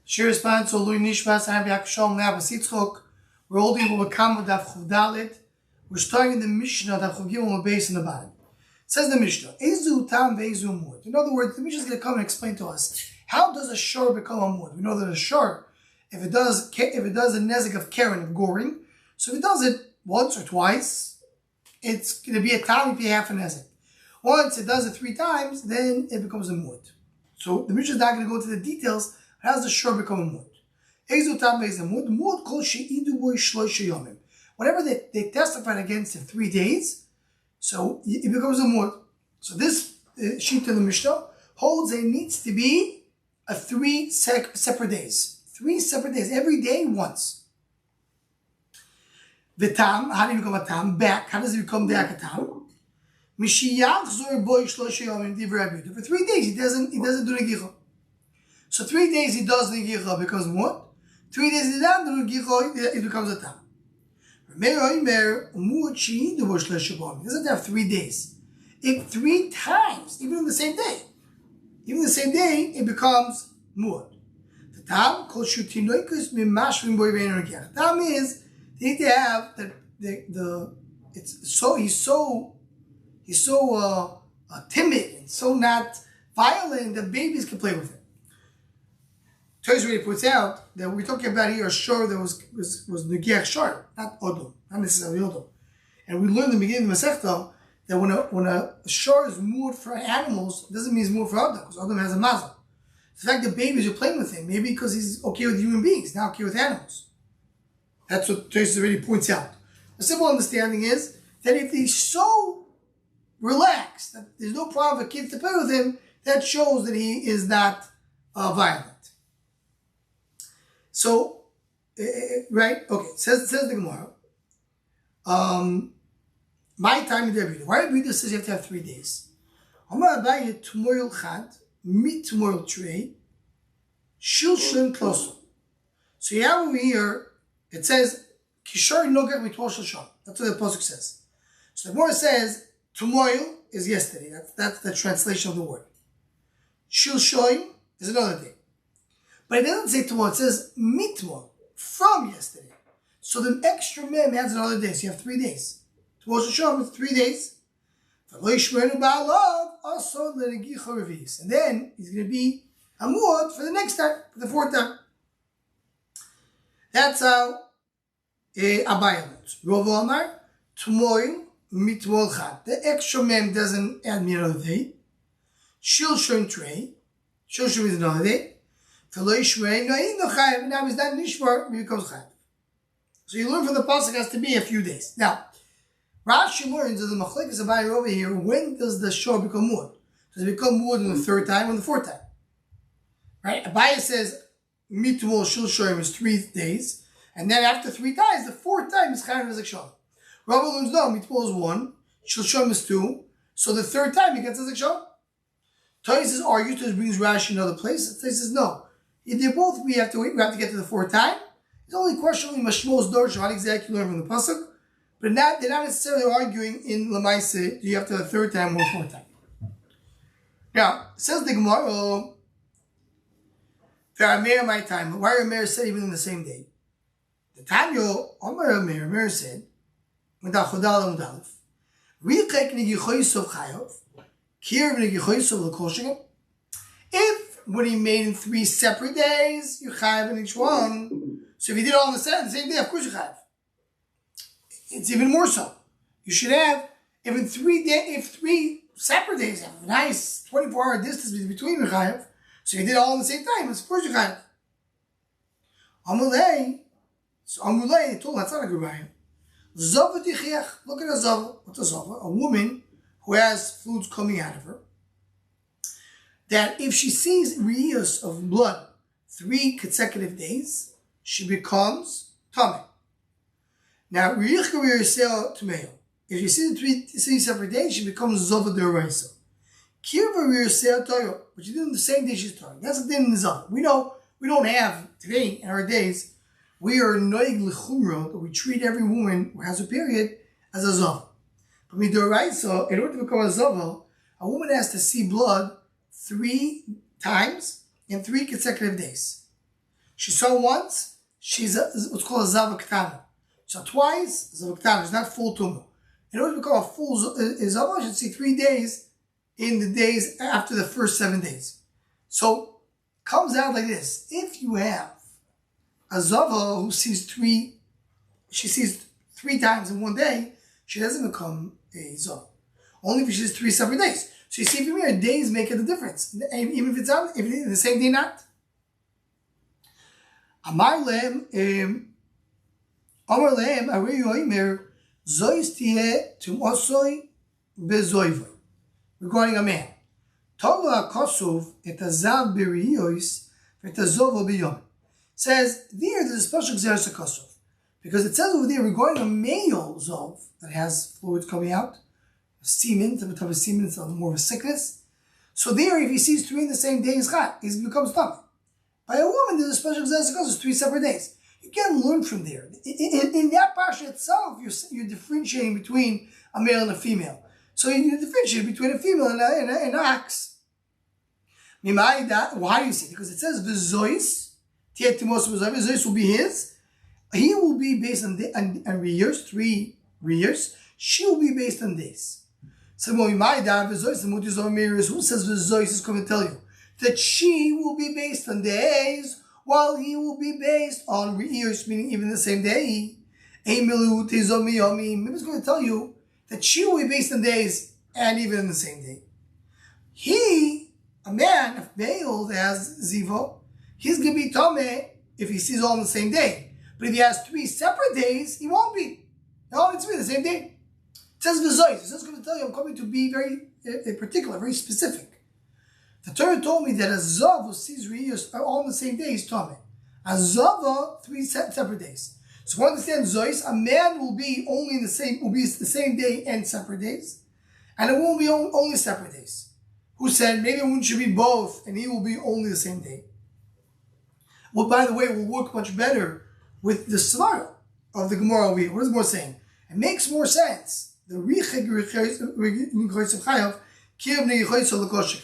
She responds to Lui Nishmas and Rabbi Shalom Abbas Yitzchok. We're holding Ubakam Daf Chuv Dalet. We're starting the Mishnah Daf Chuv Gimel base in the bottom. It says the Mishnah, Ezu Tam Ve'ezu Mud. In other words, the Mishnah is going to come and explain to us how does a shor become a mud. We know that a shor, if it does a nezik of keren, of goring, so if it does it once or twice, it's going to be a tam if you half a nezik. Once it does it 3 times, then it becomes a mud. So the Mishnah is not going to go into the details. How does the shor become a mud? Ezu Tam Ve'ezu Mud. Mud kol she'idu boi shloisha yomim. Whenever they testified against it 3 days, so it becomes a mud. So this sheet of the Mishnah holds it needs to be a 3 separate days. 3 separate days. Every day, once. The tam, how do you become a tam? Back. How does it become back a tam? For 3 days, he doesn't do negicha. So 3 days he does negicha becomes what? 3 days he doesn't do negicha, it becomes a tam. He doesn't have 3 days. If 3 times, even in the same day, it becomes muad. The tam called shutinoikus mimashvim boy ve'ein. The tam is they need to have he's so timid and so not violent that babies can play with him. Toys already points out that we're talking about here a shor that was negiach shor, not odom, not necessarily odom. And we learned in the beginning of the Masechta that when a shor is moved for animals, it doesn't mean it's moved for Adam, because Adam has a mazel. The fact that babies are playing with him, maybe because he's okay with human beings, not okay with animals. That's what Tosis already points out. The simple understanding is that if he's so relaxed, that there's no problem for kids to play with him, that shows that he is not violent. So, right? Okay, says the Gemara. My time in the Rebbe. Why Rebbe says you have to have 3 days? Amar Abaye Tmoil Chad, mit Tmoil Trei, Shil Shlem Kloso. So you have over here, it says, Kishor Nogach Mitmol Shloshon. That's what the Pasuk says. So the Gemara says, Tmoil is yesterday. That's the translation of the word. Shil Shoim is another day. But it doesn't say Tmoil, it says Mitmol, from yesterday. So the extra mem adds another day, so you have 3 days. Rosh Hashanah is 3 days. And then he's going to be a muad for the next time, for the 4th time. That's how Abaye learns. Rov Amar, Tmoil, Mitmol Chad. The extra mem doesn't add me another day. Shil Shon Trei. Shil Shon is another day. Now he's not Nishvar, he becomes Chayav. So you learn from the pasuk has to be a few days. Now, Rashi learns that the machlekes Abaye over here. When does the shor become muad? Does it become muad in the 3rd time or the 4th time? Right? Abaye says mitmol shil shorim is 3 days, and then after 3 times, the 4th time is chayav as a shor. Rabbi learns no, mitmol is 1, shil shorim is 2, so the 3rd time he gets as a shor. Tosis argues, Tosis brings Rashi in another place. Tosis says no. If they're both, we have to get to the 4th time. It's only questioning Mashmos Dorsh, how exactly learn from the pasuk, but they're not necessarily arguing in Lamaise. Do you have to the 3rd time or 4th time? Now says the Gemara, "V'Amer my time." Why Amer said even in the same day? The time Amer said, "Medal Chodal Mudalef, Riqek Nigichoisov Chayav, Kir Nigichoisov Lekoshim." If when he made in 3 separate days, you chayav in each one. So if you did all on the same day, of course you chayav. It's even more so. You should have, if 3 separate days have a nice 24-hour distance between you chayav. So if you did all on the same time, of course you chayav. Amulei, he told that's not a good raya. Zava tichiach. Look at a zava. What's a zava? A woman who has fluids coming out of her. That if she sees reus of blood 3 consecutive days, she becomes tamei. Now, if you see the 3 separate days, she becomes zova d'oraisa. Kirva reusel toyo, but you do on the same day she's toyo. That's the thing in the zava. We know we don't have today in our days. We are noig lechumra that we treat every woman who has a period as a zava. But midoraisa, in order to become a zava, a woman has to see blood 3 times in 3 consecutive days. She saw once, she's what's called a Zava. So twice, Zava is not full tumah. In order to become a full Zava, you should see 3 days in the days after the first 7 days. So, comes out like this. If you have a Zava who sees three times in 1 day, she doesn't become a Zava. Only if she sees 3 separate days. So you see, from here, days make a difference. Even if it's in the same day not. Amar lehem, Ariyu Oimer, Zois tieh tumosoi bezoiva. Regarding a man. Tola kosov et azav beriyois et azovo biyom. Says, there's a special xeris kosov. Because it says over there, regarding a male zov that has fluids coming out, semen, the type of semen, it's more of a sickness. So there, if he sees 3 in the same day, he becomes tummy. By a woman, there's a special example because it's 3 separate days. You can learn from there. In that parsha itself, you're differentiating between a male and a female. So you differentiate between a female and an ox. Why do you see it? Because it says v'zois, v'zois will be his. He will be based on riyos, 3 riyos. She will be based on days. So who says v'zois is going to tell you that she will be based on days, while he will be based on riyos, meaning even the same day. Maybe it's going to tell you that she will be based on days and even in the same day. He, a man, a male that has zivo, he's going to be tameh if he sees all on the same day. But if he has 3 separate days, he won't be. No, it's be the same day. It says v'zois. It's just going to tell you I'm coming to be very particular, very specific. The Torah told me that a zav who sees riyos all on the same day is tameh. A zava 3 separate days. So we understand zois. A man will be the same day and separate days, and it won't be only separate days. Who said maybe a woman should be both, and he will be only the same day? Well, by the way, will work much better with the svara of the Gemara over here. What is more saying? It makes more sense. The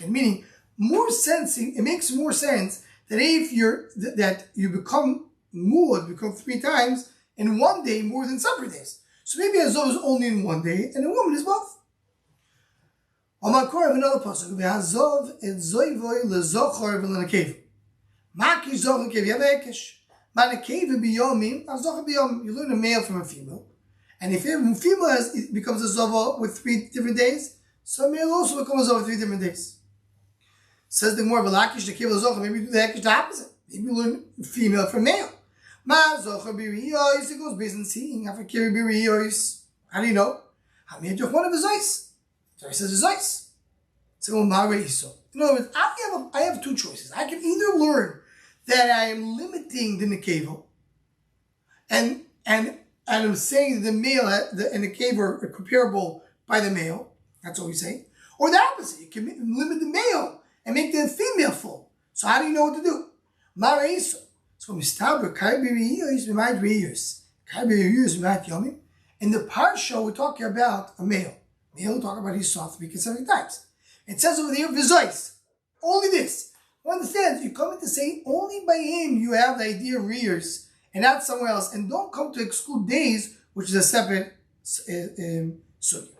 meaning more sense. It makes more sense that if you become muad, become 3 times in 1 day more than separate days. So maybe a zov is only in 1 day, and a woman is both. Another pasuk. V'hazov et zoivoi lezochor v'lenakev. Maki zoch lekev yavekesh. Manakev biyomim azoch biyom. You learn a male from a female, and if a female becomes a zova with 3 different days, so a male also becomes a zova with 3 different days. Says the more v'lakish the kev lezoch. Maybe do the hekesh the opposite. Maybe you learn female from male. Ma zocher b'riyos. It goes based on seeing. After kiri b'riyos. How do you know? How many one of his eyes? So he says his eyes. So in other words, I have 2 choices. I can either learn that I am limiting the nekeva, and I'm saying the male and the nekeva are comparable by the male. That's what we say. Or the opposite. You can limit the male and make the female full. So how do you know what to do? Maraiso. So in the parsha we're talking about a male. Male we're talking about his soft 3 consecutive times. It says over there v'zois. Only this. Understand? You come in to say only by him you have the idea of rears and not somewhere else, and don't come to exclude days, which is a separate sugya.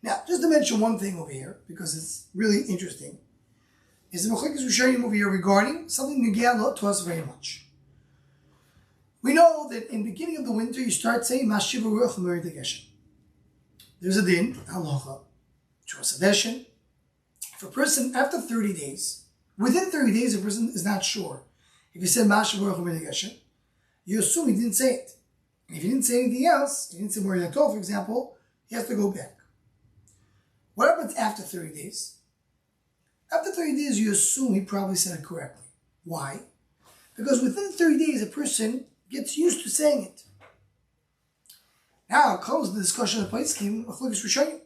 Now, just to mention one thing over here, because it's really interesting, is the Mechilkas we're sharing over here regarding something Nigea to us very much. We know that in the beginning of the winter, you start saying Mashiva Ruach Merid Geshem. There's a din, halacha, Chosadeshin. If a person, after 30 days, within 30 days, a person is not sure. If he said Mashiva Ruach Merid Geshem, you assume he didn't say it. And if he didn't say anything else, he didn't say Merid Atol, for example, he has to go back. What happens after 30 days? After 30 days, you assume he probably said it correctly. Why? Because within 30 days, a person gets used to saying it. Now comes the discussion of Paiskim, Mechilkas Rishonim.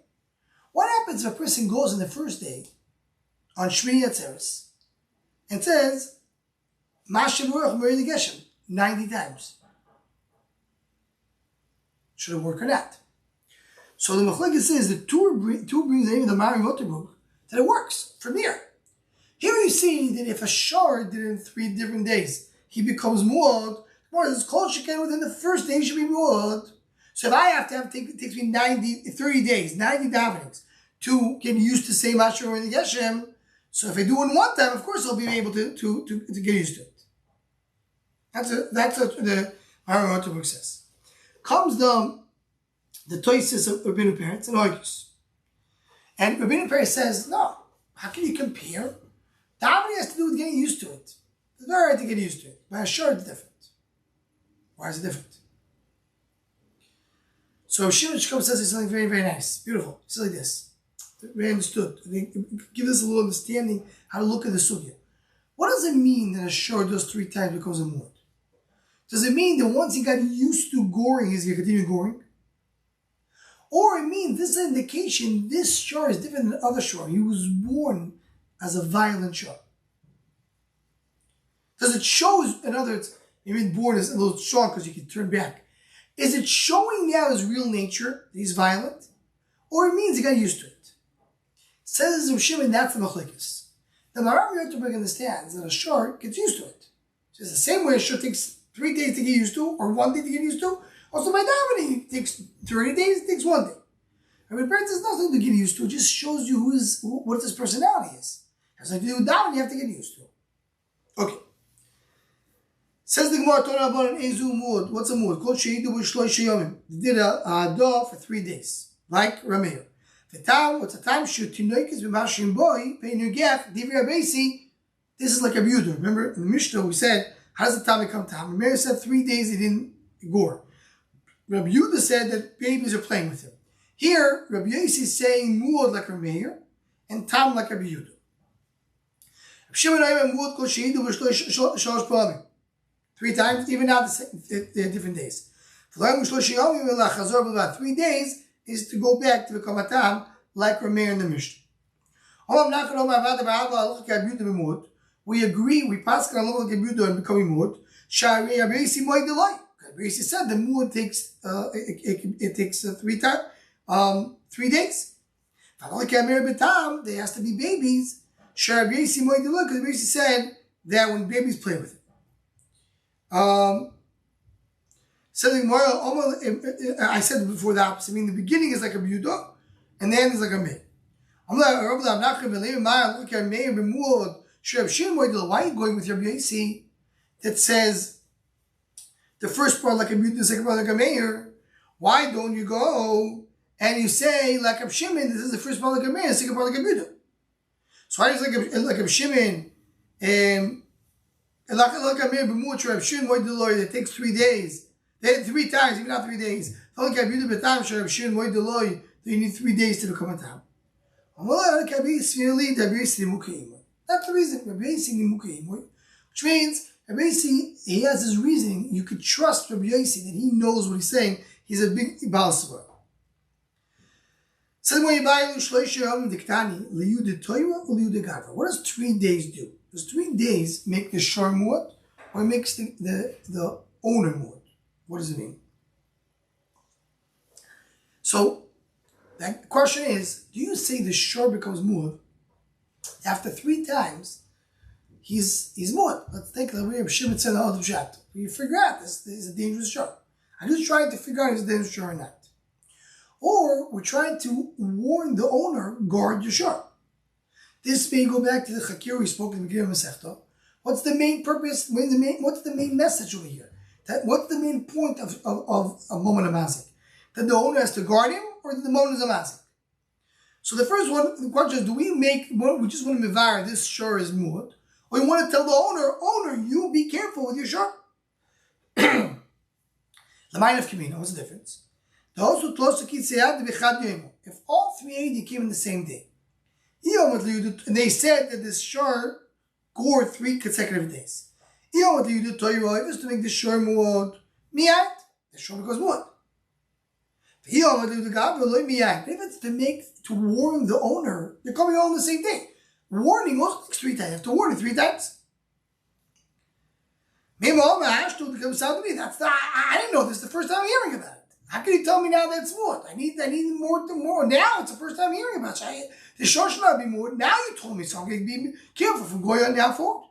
What happens if a person goes on the first day, on Shmini Atzeres, and says, Mashiv Ruach Merid Geshem, 90 times? Should it work or not? So the Mechilkas says the two brings in the Mari Moterbuk that it works from here. Here you see that if a shor did it in 3 different days, he becomes muad. More this kol sheken within the first day should be muad. So if I have to have it takes me 30 days, 90 davenings to get used to say Masher in the Geshem. So if I do it one time, of course I'll be able to get used to it. That's what the Maharam book says. Comes the Toises of Rabbeinu Peretz and argues. And Rabbeinu Peretz says, no, how can you compare? Davening has to do with getting used to it. It's very hard to get used to it. But sure it's different. Why is it different? So Shimon Shkom says something very, very nice. Beautiful. He says like this. Very understood. Give us a little understanding how to look at the sugya. What does it mean that a shor does 3 times becomes a muad? Does it mean that once he got used to goring, he's going to continue goring? Or it means this is an indication this shor is different than other shor. He was born as a violent shor. Does it show, in other words, maybe born as a little shor because you can turn back. Is it showing now his real nature, that he's violent? Or it means he got used to it? Says Rav Shimon, that's the machlekes. The Maharam Yoterberg understands that a shor gets used to it. So it's the same way a shor takes 3 days to get used to, or 1 day to get used to. Also by davening, it takes 30 days, it takes 1 day. I mean, parents has nothing to get used to. It just shows you what his personality is. As I do davening, you have to get used to. Okay. Says the Gemara, Torah Rabbanan Ezu Muad. What's a Muad? Kol Sheidu B'Shloisha Yomim. They did a dua for 3 days, like Rameir. The time, what's the time? Shoot Tinoikis B'Mashim Boy, Peinu Gef, Divri Abesi. This is like a Yehuda. Remember in the Mishnah we said, how does the time become time? Rameir said 3 days he didn't gore. Rabbi Yehuda said that babies are playing with him. Here, Rabbi Yossi is saying Muad like Rameir and Tam like Rabbi Yehuda. Shimon Ayim Muad Kol Sheidu B'Shloisha Pa'amim. 3 times, even now they're different days. 3 days is to go back to become a tam like Rameir in the Mishnah. We agree, we pass on look like Yehuda and becoming muad. Rabbi Yossi said the muad takes it takes 3 times, 3 days. They has to be babies. Rabbi Yossi because Rabbi Yossi said that when babies play with it. I said before the opposite. I mean, the beginning is like a Yehuda, and the end is like a Meir. Why are you going with Rabbi Yossi that says the first part like a Yehuda, the second part like a Meir? Why don't you go and you say like a Shimon? This is the first part like a Meir, the second part like a Yehuda. So why is like a Shimon? Like a Meir b'muad Reb Shimon that takes 3 days. They had 3 times, even not 3 days. Like a Yehuda b'tam Reb Shimon that you need 3 days to become a tam. That's the reason. Which means Rabbi Yossi, he has his reasoning. You could trust Rabbi Yossi that he knows what he's saying. He's a big Baal Svar. What does 3 days do? Does 3 days make the shor muad, or makes the owner muad? What does it mean? So the question is, do you say the shor becomes muad after 3 times? He's muad. Let's take the way of Shimon said the other chat. You figure out this is a dangerous shor. I'm just trying to figure out if it's a dangerous shor or not. Or we're trying to warn the owner, guard your shor. This may go back to the Chakir we spoke in the beginning of Masechta. What's the main purpose? What's the main message over here? What's the main point of a moment of Mazik? That the owner has to guard him, or that the moment is a Mazik? So the first one, the question is, do we just want to mevar this shor is muad, or we want to tell the owner, you be careful with your shor? The mind of Kamina, what's the difference? If all 3 Eidi came in the same day, and they said that this shor gore 3 consecutive days. Just to make the shor muad miyad, the shor becomes muad. If it's to warn the owner, they're coming all on the same day. Warning also takes 3 times. You have to warn it 3 times. I didn't know this. The first time I'm hearing about it. How can you tell me now that it's muad? I need more. Now it's the first time I'm hearing about it. The shor should not be muad. Now you told me, so I'm going to be careful from going on down forward.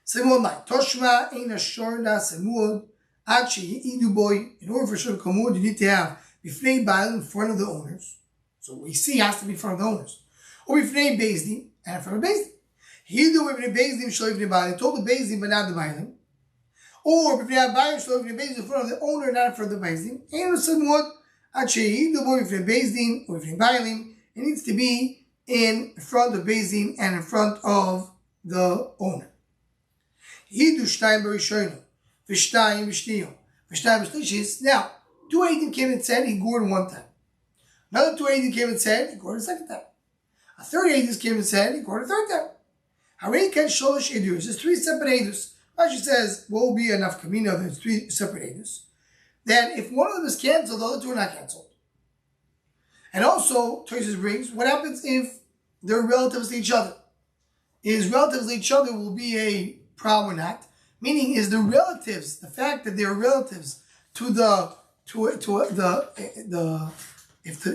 Simon my Toshma ain't a shorna semud. Actually, Idu boy, in order for sure to come you need to have Bifnei Baal in front of the owners. So we see has to be in front of the owners. Or Bifnei Bezdin and in front of Bezdin. Hidu Bifnei Bezdin Shlo Bifnei Baal. He told the Bezdin but not the Baalim. Or Bifnei Baal Shlo Bifnei Bezdin in front of the owner, not in front of the Bezdin. Ain't a semud. Actually, Hidu boy Bifnei Bezdin or Bifnei Baalim. It needs to be in front of Bezdin and in front of the owner. Hidu Shtayim Barishoinu. Vishtayim Vishtiyim. Vishtayim Vishtishis. Now, 218 came and said he gored one time. Another 218 came and said he gored a second time. A third Edus came and said he gored a third time. Harei Ken Sholosh Edus. There's three separate Edus. Rashi says, what will be enough kamina? There's three separate Edus. That if one of them is canceled, the other two are not canceled. And also, Toysus brings, what happens if they're relatives to each other? Is relatives to each other will be a problem or not? Meaning, is the relatives, the fact that they're relatives to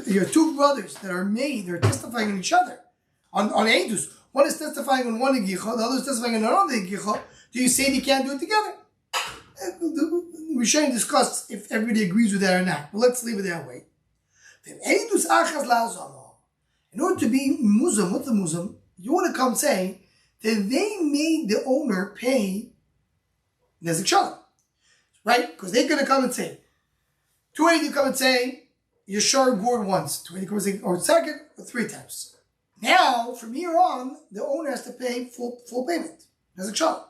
your two brothers that are made, they're testifying on each other, on Edus. One is testifying on one Egicha, the other is testifying on another Egicha. Do you say they can't do it together? We shouldn't discuss if everybody agrees with that or not, but let's leave it that way. In order to be Muslim, what's the Muslim? You want to come say that they made the owner pay Nezek Shalom, right? Because they're going to come and say, 280 come and say, Yeshar gored once, 280 come and say, or second, or three times. Now, from here on, the owner has to pay full payment, Nezek Shalom.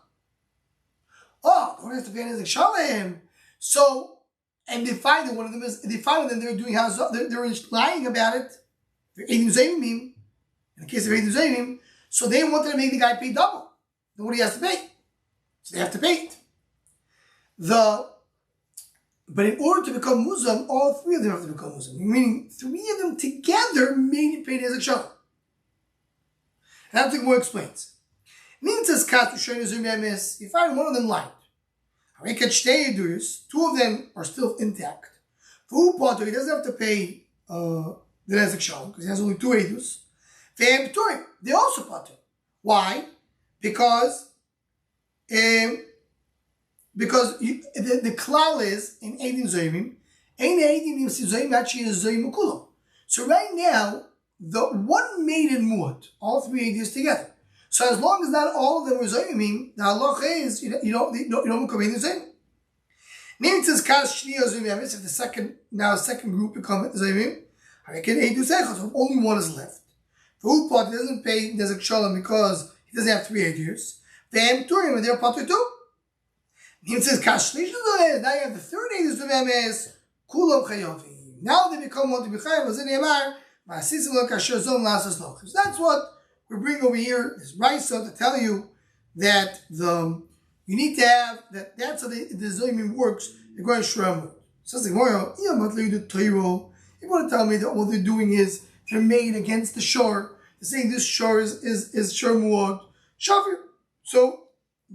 Oh, the owner has to pay Nezek Shalom. So, and they find that one of them they're doing they're lying about it. They're Eidim Zayimim, in the case of Eidim Zayimim, so they wanted to make the guy pay double than what he has to pay. So they have to pay it. But in order to become Muslim, all three of them have to become Muslim. Meaning, three of them together made it pay Nezek Shalom. And that's what the Gemara explains. You find one of them lied. Two of them are still intact. He doesn't have to pay the Nezek Shalom because he has only two edus. They also pater. Why? Because the klal is in Eidim Zoyimim. Ein Eidim Zoyim actually is Zoyim Ukulam. So right now, the one made in Muat, all three Eidim together. So as long as not all of them were Zoyimim, the halacha is you don't become Eidim Zoyim. Meaning it says Kas Shni Zoyim if the second group become Zoyimim, so only one is left. The Upat doesn't pay Nezek Shalom because he doesn't have three years. They have Turim and they're Pater too. It says Kashlish. Now you have the third Edus of Emes, Kulam Chayovi. Now they become what to be Chayav, as in Yemar, Ma'asisim lo kasher zom lasas lo. So that's what we bring over here, this Raisa, to tell you that you need to have, that's how the Zoyimim works. They're going to Shram. Says the Gemara, you want to tell me that what they're doing is they're made against the shore. They're saying this shore is shor muad shafir. So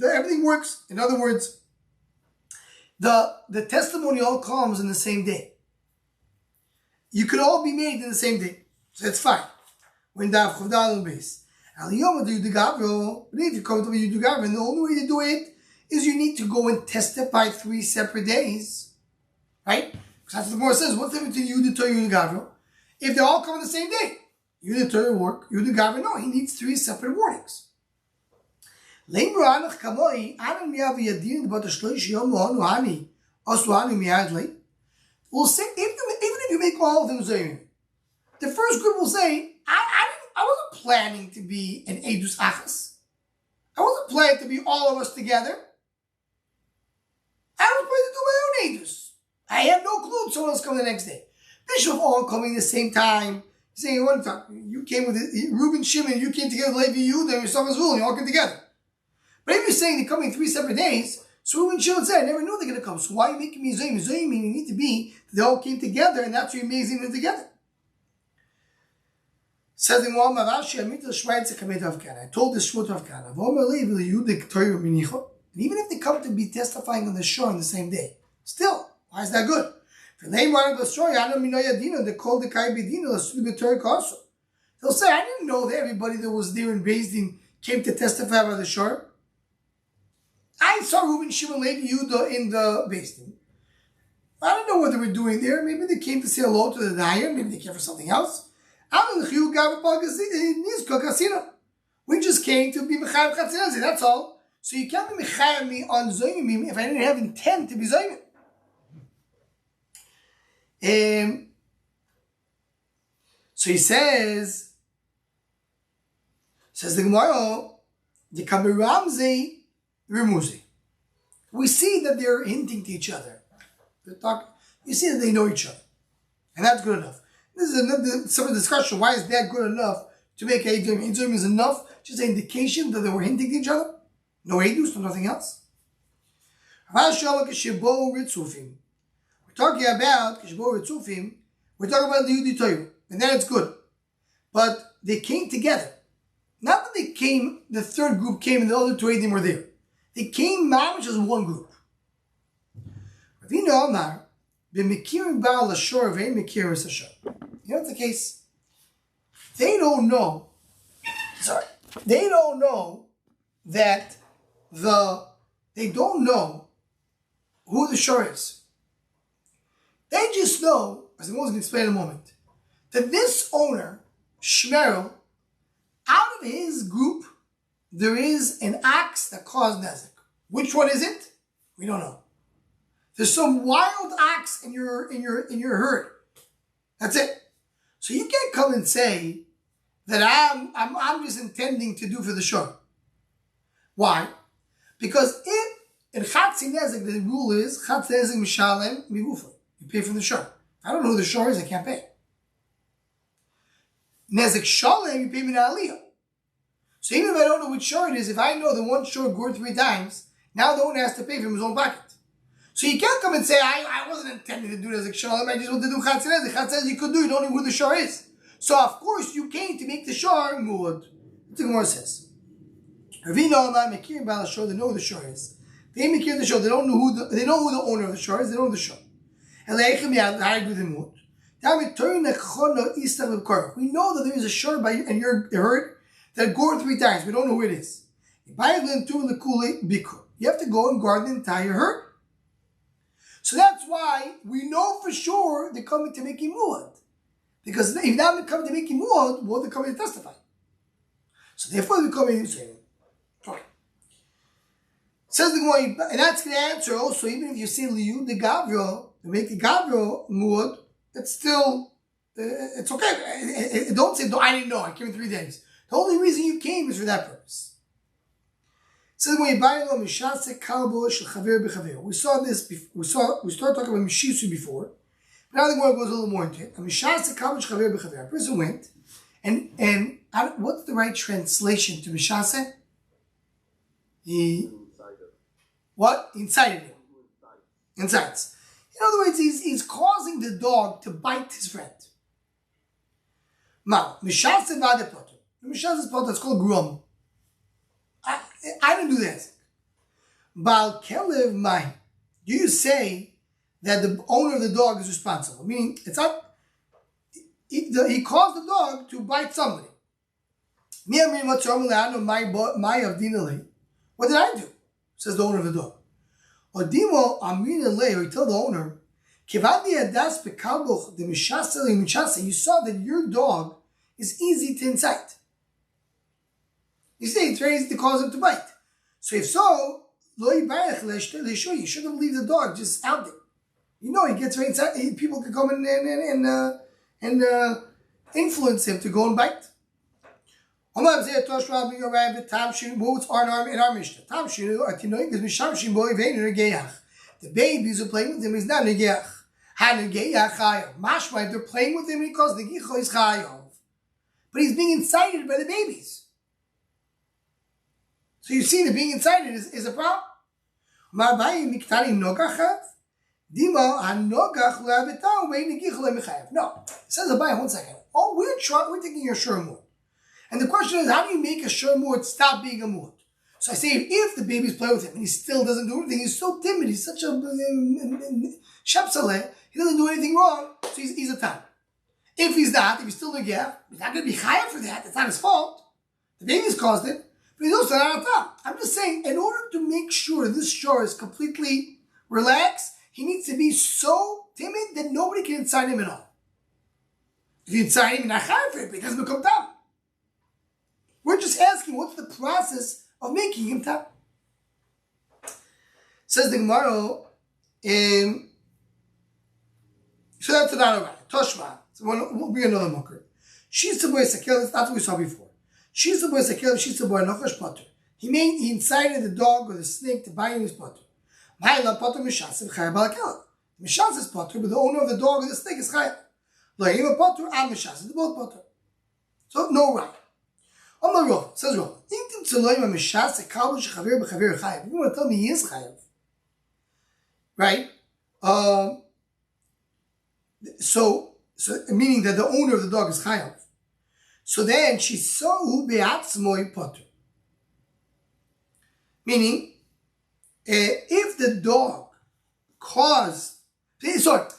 everything works. In other words, the testimony all comes in the same day. You could all be made in the same day. So that's fine. When Dav Chavdal base. Aliyom do Yudugavro. But if you come to Yudugavro, and the only way to do it is you need to go and testify 3 separate days. Right? Because that's what the Gemara says. What's the difference between Yudut and Yudugavro? If they all come on the same day. Yudut work, Yudugavro, no, he needs 3 separate warnings. We'll say, even if you make all of them Zoyim, the first group will say, I wasn't planning to be an Edus Achas. I wasn't planning to be all of us together. I was planning to do my own Edus. I had no clue someone else coming the next day. They should have all coming at the same time. Saying, one time, you came with Reuben, Shimon, you came together with Levi, Yehuda, and yourself as well, you all came together. But if you're saying they're coming 3 separate days, so Reuben, Shimon said, I never knew they're going to come. So why are you making me Zoyim? Zoyim meaning you need to be, they all came together, and that's why you're amazing them together. Says in one Mavashi, I told this Shmut of Kana, and even if they come to be testifying on the shore on the same day, still, why is that good? They'll say, I didn't know that everybody that was there in Beis Din came to testify by the shore. I saw Reuben, Shimon, Levi, Yehuda in the basement. I don't know what they were doing there. Maybe they came to say hello to the Dyer. Maybe they came for something else. We just came to be Mechayev Chatzinazi, that's all. So you can't be Mechayev me on Zoymim if I didn't have intent to be Zoymim. So he says the Gemara, the Kabiramzi Rimuzi. We see that they're hinting to each other. You see that they know each other. And that's good enough. This is some of the discussion. Why is that good enough to make Eidim? Eidim is enough, just an indication that they were hinting to each other. No Eidus, no nothing else. We're talking about Kishbo Ritzufim. We're talking about the Yudi Torah. And then it's good. But they came together. Not that they came, the third group came and the other two Eidim were there. They came mamish as one group. You know what's the case? They don't know that they don't know who the shor is. They just know, as I'm going to explain in a moment, that this owner, Shmerel, out of his group, there is an ox that caused Nezek. Which one is it? We don't know. There's some wild ox in your herd. That's it. So you can't come and say that I'm just intending to do for the shor. Why? Because if in Chatzi Nezek the rule is Chatzi Nezek Mishalem Migufa. You pay for the shor. I don't know who the shor is, I can't pay. Nezek Shalem, you pay me the aliyah. So even if I don't know which shor it is, if I know the one shor gored 3 times, now the owner has to pay from his own pocket. So you can't come and say, I wasn't intending to do Nezek Shalom, I just wanted to do Chatzi Nezek. Chatzi Nezek you could do, you don't know who the shor is. So of course you came to make the shor muad. The Gemara says. Ravina Amar Mekir Bal Shor, they know who the shor is. They Mekir the shor, they know who the owner of the shor is, they know the shor. And Leichem Yad, how do the muad? Now we turn the Chono Istar Lekor. We know that there is a shor by and your herd that gored 3 times. We don't know who it is. You have to go and guard the entire herd. So that's why we know for sure they're coming to make muad. Because if now they're coming to make muad, well, they're coming to testify. So therefore they're coming to say, okay. Says the Gemara, and that's the answer also, even if you say Liu the Gavro, to make the Gavro muad, it's still, it's okay. Don't say, I didn't know, I came in 3 days. The only reason you came is for that purpose. Says when you buy a mishase kalbo shel chaver b'chaver. We saw this. We started talking about mishisu before. Now the Gemara goes a little more into it. A mishase kalbo shel chaver b'chaver. A person went, and what's the right translation to mishase? He what? Incited him. Incites. In other words, he's causing the dog to bite his friend. Now mishase v'ade poter. Mishase poter. It's called grum. I didn't do this. Bal Kelev Mai. Do you say that the owner of the dog is responsible? Meaning, it's not. He caused the dog to bite somebody. What did I do? Says the owner of the dog. Or you tell the owner, you saw that your dog is easy to incite. You say it's very easy to cause him to bite. So if so, you shouldn't leave the dog just out there. You know, he gets very excited. People can come and influence him to go and bite. What's in our Mishnah? The babies are playing with him. He's not negeach. Mashma, if they're playing with him because the gicho is chayav. But he's being incited by the babies. So you see that being incited is a problem. No. It says Abai, 1 second. Oh, we're taking your shur muad. And the question is, how do you make a shur muad stop being a muad? So I say, if the babies play with him and he still doesn't do anything, he's so timid, he's such a shepsaleh, he doesn't do anything wrong, so he's a tam. If he's still negeh, he's not going to be chayav for that. It's not his fault. The babies caused it. But he's also not a tam. I'm just saying, in order to make sure sure that this shore is completely relaxed, he needs to be so timid that nobody can inside him at all. If you inside him, you're not chayav for it, but he doesn't become tam. We're just asking, what's the process of making him tam? Says the Gemara, so that's not alright. Toshma. So we'll bring another mucker. She's the boy sakel. That's what we saw before. She's the boy sakel. She's the boy nochash potter. He incited the dog or the snake to bite his potter. Ma'ila potter mishasev chayav balakel. Mishas is potter, but the owner of the dog or the snake is chayav. Lo'im potter and mishas is both potter. So no right. Omar Rov says Rov. Intim tzeloim mishas ekabel shechaver b'chaver chayav. You want to tell me he is chayav, right? So meaning that the owner of the dog is chayav. So then she saw who be'atzmoi potter. Meaning, if the dog caused, if you want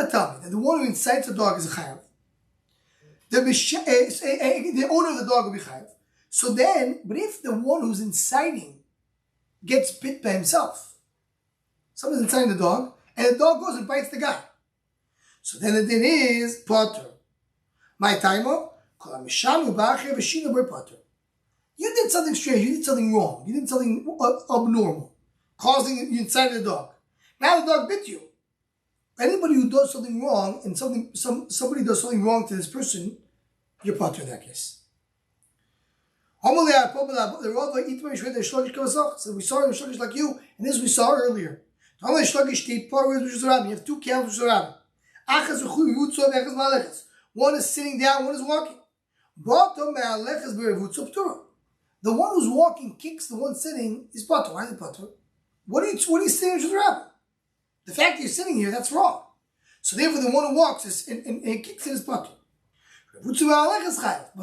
to tell me that the one who incites the dog is a chayav, the owner of the dog will be chayav. So then, but if the one who's inciting gets bit by himself, someone's inciting the dog, and the dog goes and bites the guy. So then the din is potter. My timer, you did something strange, you did something wrong, you did something abnormal, causing you inside the dog. Now the dog bit you. Anybody who does something wrong and somebody does something wrong to this person, you're potter in that case. So we saw in Shlokish like you, and this we saw earlier. You have two camels. One is sitting down, one is walking. The one who's walking kicks the one sitting is potter. Why is it potter? What are you saying, Shuzarab? The fact that you're sitting here, that's wrong. So therefore, the one who walks and kicks it is potter. But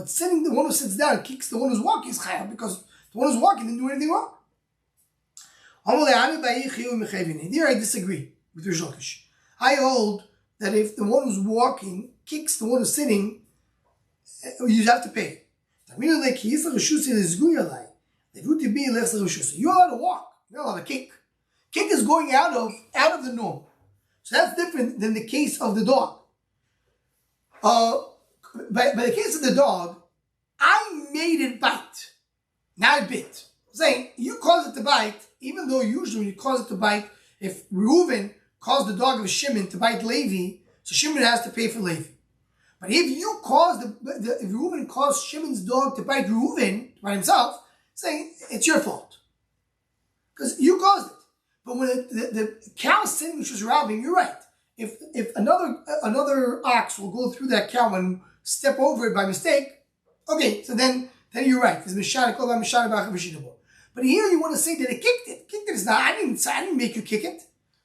sitting, the one who sits down and kicks the one who's walking is chayav because the one who's walking didn't do anything wrong. Here I disagree with Rish Lakish. I hold that if the one who's walking kicks the one who's sitting, you have to pay. You're allowed to walk. You're not allowed to kick. Kick is going out of the norm. So that's different than the case of the dog. By the case of the dog, I made it bite. Now it bit. I'm saying, you caused it to bite, even though usually you cause it to bite, if Reuven caused the dog of Shimon to bite Levi, so Shimon has to pay for Levi. But if you caused if Reuven caused Shimon's dog to bite Reuven by himself, saying it's your fault. Because you caused it. But when the cow is sitting which was robbing, you're right. If another ox will go through that cow and step over it by mistake, okay, so then you're right. But here you want to say that it kicked it. Kicked it is not, I didn't make you kick it.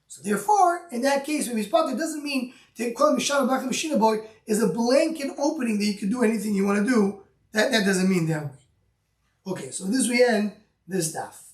So therefore, in that case, when he's potter, doesn't mean to call him Mishana Bach Mishina Boy is a blanket opening that you can do anything you want to do. That doesn't mean that way. Okay, so this we end this daf.